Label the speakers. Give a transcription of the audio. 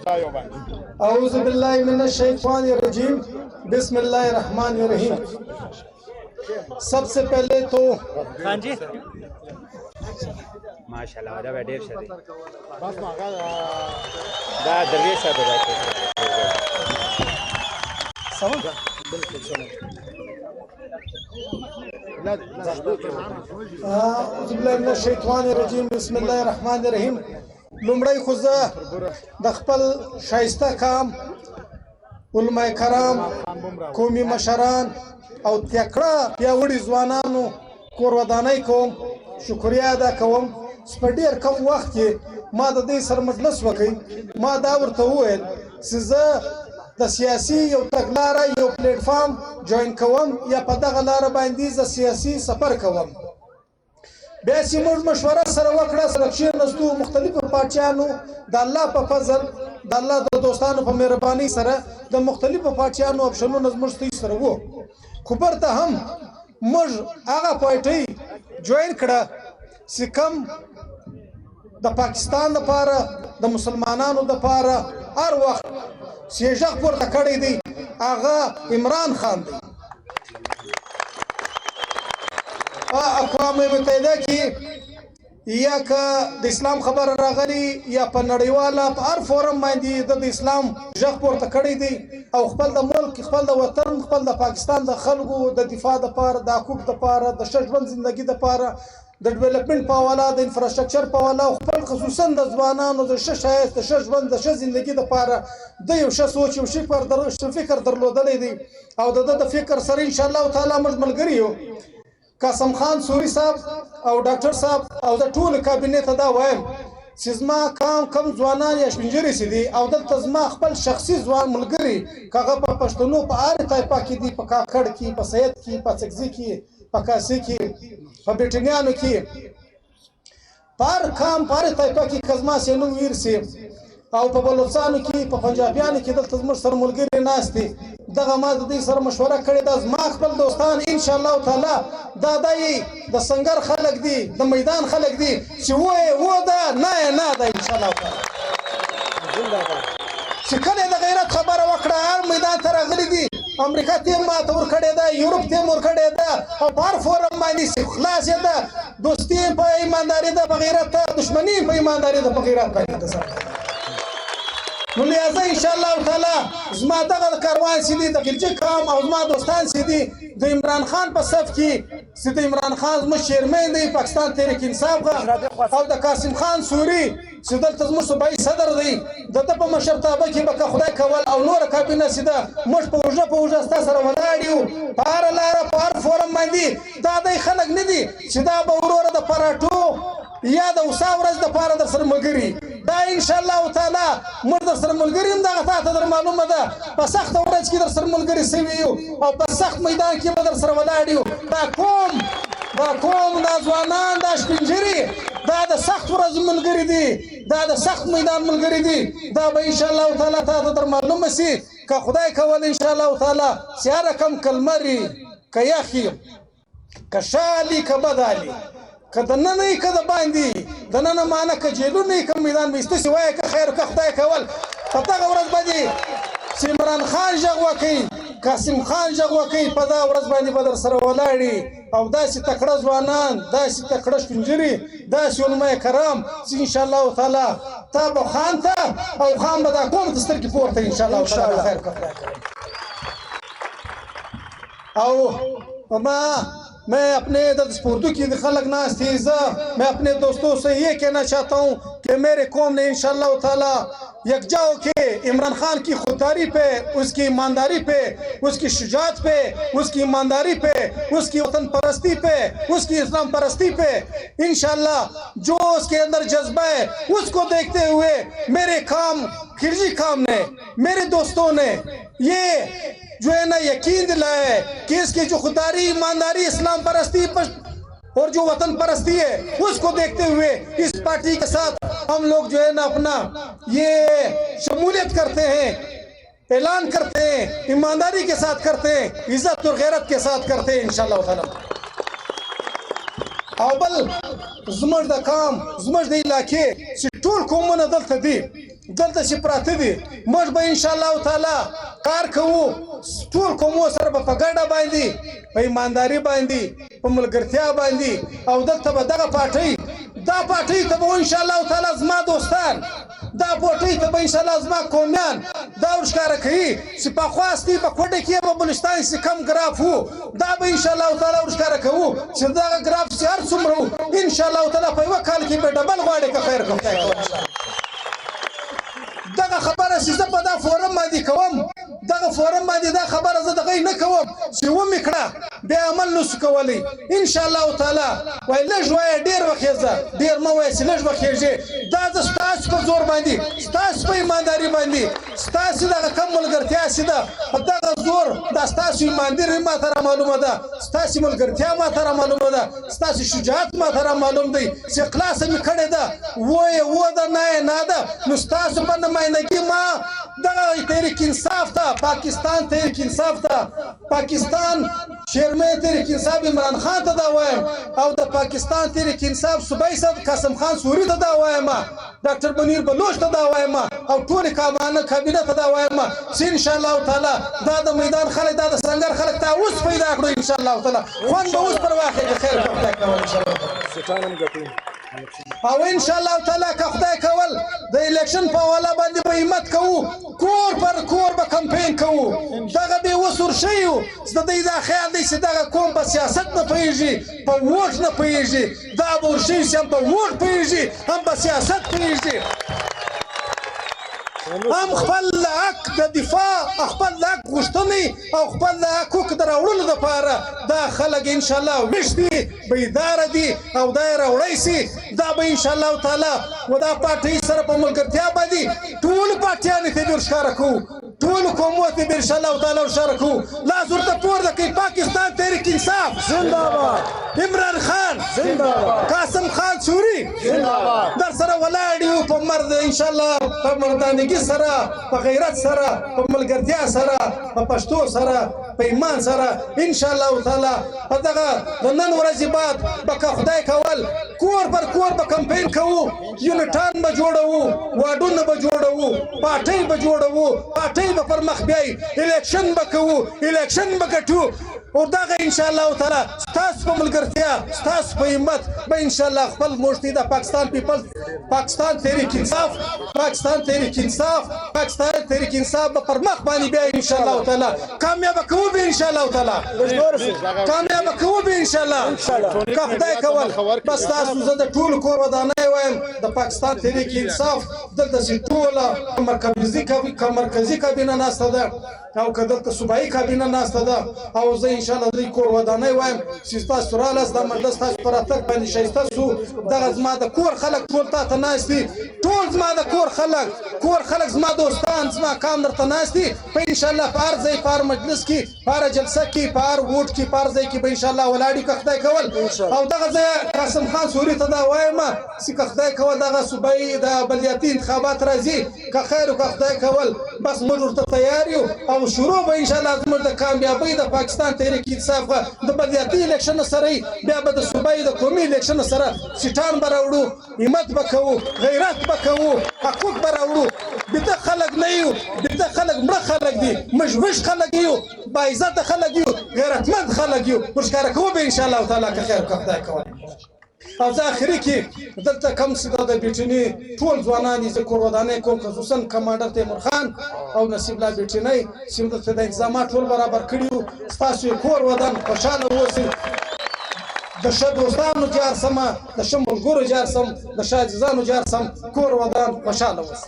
Speaker 1: अऊज़ु बिल्लाहि मिनश्शैतानिर्रजीम बिस्मिल्लाहिर्रहमानिर्रहीम। सबसे पहले तो
Speaker 2: हाँ जी माशाल्लाह वजह ढेर शरीफ दा दरवेश साहब
Speaker 1: समझ अऊज़ु बिल्लाहि मिनश्शैतानिर्रजीम बिस्मिल्लाहिर्रहमानिर्रहीम। लुमड़ई खुजा दखपल शाइस्ता काम उलमाए कराम कौमी मशरान और तकड़ा प्यावड़ी जवानानो कोरवदानई कोम शुक्रिया अदा कोम स्पडेर कम वक्त के मा द दे सर मजलिस वकई मा दा वरते ववेल सिजा द सियासी यो तगलारा यो प्लेटफॉर्म ज्वाइन कोम या पता गलारा बांदी ज सियासी सफर कोम बेसी मोड़ मशवरा सर वकड़ा सलक्शन नस्तु मुख्तलिफ पार्टियानो द अल्लाह पे फजल द अल्लाह द दोस्तानो पे मेहरबानी सर द मुख्तलिफ पार्टियानो ऑप्शनों नजमस्ती सर वो खबर त हम मज आगा पार्टी ज्वाइन कड़ा सिकम द पाकिस्तान द पारा द मुसलमानानो द पारा हर वक्त सेजक पर तकड़ी दी आगा इमरान खान दी अक़वाम मुत्तहिदा की या का द इस्लाम खबर रागली या पर नड़ीवाला हर फोरम बांदी द इस्लाम जग पर तकड़ी दी او خپل د ملک خپل د وطن خپل د پاکستان د خلکو د دفاع د پاره د حقوق د پاره د ژوند زندگی د پاره د ډیولپمنٹ په والا د انفراستراکچر په والا خپل خصوصا د ځوانانو د شایست د ژوند د زندگی د پاره د یو ش سوچ او فکر درلودلې دي او د فکر سره ان شاء الله تعالی موږ ملګری یو قاسم خان سوری صاحب او ډاکټر صاحب او د ټول کابینه ته دا وایم سیزما کم ځوانان یا شپنجري سي دي او دلته زما خپل شخصي ځوان ملګری کاغه په پښتنو په اړ تایپا کې دي په کاکړ کې په سید کې په څکزي کې په کاسي کې په بیٹنیانو کې پر کام پر تایپا کې کزما سينو ویرسي او په بلوچستان کې په پنجابیانو کې دلته زموږ سره ملګری ناشتي دغه ما د دې سره مشوره کړې ده زما خپل دوستان ان شاء الله تعالی دا دای د سنگر خلک دي د میدان خلک دي چې و دا نه دا ان شاء الله تعالی چې کله د غیرت خبره وکړه هر میدان ته راغلي دي امریکا ته ما ته ور کړې ده یورپ ته ور کړې ده او هر فورم باندې خلاص ده دوستي په ایمانداري ده بغیرت دښمنی په ایمانداري ده بغیرت باندې نو لہذا انشاءاللہ تعالی زما دغه کاروان سیدی د خلجی کام او زما دوستان سیدی د عمران خان په صف کې سید عمران خان زما چیرمن دی پاکستان تحریک انصاف او د قاسم خان سوری سیدل تزمو صوبای صدر دی دته په مشرتابه کې بک خدای کول او نور کابینه سیده مش په وجه ستا سره ولاړیو پار لار پار فورم باندې دا د خلک نه دي چې دا به وروره د پراټو یا د وساورز د پاره در سره ملګری دا ان شاء الله تعالی موږ در سره ملګری هم دغه ته در معلومه ده په سخت ورځ کې در سره ملګری سوي او په سخت میدان کې به در سره ولاړیو دا کوم دا ځوانان دا شپنجري دا د سخت ورځ ملګری دي دا د سخت میدان ملګری دي دا به ان شاء الله تعالی ته در معلومه سي که خدای کول ان شاء الله تعالی سیاره کم کلمري که یخي که شالي که بدالي کده نه کده باندې د نن معنا ک جیلو نه کم میدان میسته سی وای که خیر که خدای کول پتا ورځ باندې عمران خان جغوکی قاسم خان جغوکی پدا ورځ باندې بدر سره ولاړی او داسې تکړه ځوانان داسې تکړه شپنجري داسې علماء کرام چې ان شاء الله تعالی تابو خان ته او خان به دا کوم تستر کی پورته ان شاء الله تعالی خیر کړه او मैं अपने स्फूर्तु की खलक नाज थी मैं अपने दोस्तों से ये कहना चाहता हूँ कि मेरे कौम ने इंशाअल्लाह ताला यकजा होके इमरान खान की खुददारी पे उसकी ईमानदारी पे उसकी शुजात पे उसकी ईमानदारी पे उसकी वतन परस्ती पे उसकी इस्लाम परस्ती पे इंशाअल्लाह जो उसके अंदर जज्बा है उसको देखते हुए मेरे खिलजी काम ने मेरे दोस्तों ने ये जो है ना यकीन दिलाया है कि इसकी जो खुदारी ईमानदारी इस्लाम परस्ती और जो वतन परस्ती है उसको देखते हुए इस पार्टी के साथ हम लोग जो है ना अपना ये शमूलियत करते हैं ऐलान करते हैं ईमानदारी के साथ करते हैं इज्जत और गैरत के साथ करते हैं इंशाअल्लाह ताला। زموږ د قام زموږ د علاقې چې ټول قومونه دلته دي دلته چې پراته دي موږ به انشاءالله تعالی کار کوو ټول قومو سره به په ګډه باندې په ایمانداري باندې په ملګرتیا باندې او دلته به دغه پارټۍ دا پارټۍ ته به انشاءالله تعالی زما دوستان دا پارټۍ ته به انشاءالله زما قومیان دا ورښکاره کوي چې پخوا ستې په کوټه کې به بلوچستان چې کم ګراف وو دا به انشاءالله تعالی ورښکاره کوو چې دغه ګراف چې هر څومره وو انشاءالله تعالی په یوه کال کې به ډبل غواړي که خیر کوم دغه خبره چې زه په دا فورم باندې کوم دغه فورم باندې دا خبره زه دغه نه کوم چې ومې کړه بیا عمل نسو کولی انشاءالله تعالی وایي لږ وایه ډېر وخېږه ډېر مه وایه چې لږ وخېږې دا زه ستاسو په زور باندې ستاسو په ایمانداري باندې ستاسو دغه کم ملګرتیا چې ده په دغه زور دا ستاسو ایمانداري ماته را معلومه ده ستاسو ملګرتیا ماته را معلومه ده ستاسو شجاعت ماته را معلوم دی چې خلاصه مې کړې ده وایه و ده نه یې نه ده نو ستاسو په نمایندګي ما دغه تحریک انصاف ته پاکستان تحریک انصاف ته پاکستان شیرمه تحریک انصاف عمران خان ته دا وایم او د پاکستان تحریک انصاف صوبایي صدر قاسم خان سوري ته دا وایم ډاکټر منیر بلوچ ته دا وایم او ټولې کابینه ته دا وایم چې انشاءالله تعالی دا د میدان خلک دا د سنګر خلک ته اوس پیدا کړو انشاءالله تعالی خوند به اوس پر واخلي خیر به خدای کول انشاءالله او انشاءالله تعالی که خدای کول د الیکشن په حواله باندې به همت کوو کور پر کور به کمپین کوو دغه بې اوس ورشوي یو د دوی دا خیال دی چې دغه قوم په سیاست نه پوهېږي په ووټ نه پوهېږي دا به ورشوي چې هم په ووټ پوهېږي هم په سیاست پوهېږي هم خپل حق د دفاع خپل حق غوښتنې او خپل حقوق د راوړلو دپاره دا خلک انشاءالله ویښ دي بیداره دي او دا یې راوړی سي دا به انشاءالله تعالی و دا پارټۍ سره په ملګرتیا باندې ټولو پارټیانو ته به ورښکاره کوو ټولو قومو ته به انشاءالله تعالی ورښکاره کوو لاس ورته پورته کوي پاکستان تحریک انصاف زنده‌باد عمران خان زنده‌باد قاسم خان سوري زنده‌باد در سره ولاړ یو په مرد انشاءالله په مردانګي سره په غیرت سره په ملګرتیا سره په پښتو سره په ایمان سره انشاءالله تعالی په دغه د نن ورځې بعد به که خدای کول کور پر کور به کمپین کوو یونټان به جوړوو واډونه به جوړوو پارټۍ به جوړوو پارټۍ به پر مخ بیایي الیکشن به کوو الیکشن به ګټو او دغه انشاءالله تعالی ستاسو په ملګرتیا ستاسو په همت به انشاءالله خپل موږ د پاکستان پیپل پاکستان تحریک انصاف پاکستان تحریک انصاف پاکستان تحریک انصاف به پر مخ باندې بیا انشاءالله تعالی کامیاب کوو به انشاءالله تعالی کامیاب کوو به انشاءالله که خدای کول بس تاسو زه د ټولو کور ودانۍ وایم د پاکستان تحریک انصاف دلته چې ټوله مرکزي کابینه ناسته ده او که دلته صوبایي کابینه ناسته ده او زه انشاءالله دوی کور ودانۍ وایم چې تاسو رالاست دا مجلس تاسو په راتګ باندې ښایسته سو دغه زما د کور خلک ټول تا ته ناست دي ټول زما د کور خلک زما دوستان زما کام درته ناست دي په انشاءالله په هر ځای په هر مجلس کې په هره جلسه کې په هر ووټ کې په هر ځای کې به انشاءالله ولاړ یو که خدای کول او دغه ځای قاسم خان سوري ته دا وایم چې که خدای کول دغه صوبایي د بلدیاتي انتخابات راځي که خیر که خدای کول بس موږ ورته تیار یو او شروع به انشاءالله زموږ د کامیابۍ د پاکستان تحریک انصاف د بلدیاتي الیکشن سره بیا به د صوبایي د قومي الیکشن سره سیټان به راوړو همت به کوو غیرت به کوو حقوق به راوړو بیده خلک نه یو بیده خلک مړه خلک دي موږ ویښ خلک یو باعزته خلک یو غیرتمند خلک یو ورښکاره کوو به انشاءالله تعالی که خیر که خدای کول او زه اخري کې دلته کم چې د بیټني ټول ځوانان یې زه کور ودانۍ کوم خصوصا کمانډر تیمور خان او نصیب الله بیټنۍ چې دلته د انتظامات ټول برابر کړي وو ستاسو یې کور ودان خوشحاله اوسئ د ښه دوستانو جار سمه د ښه ملګرو جار سم د ښه عزیزانو جار سم کور ودان خوشحاله اوسئ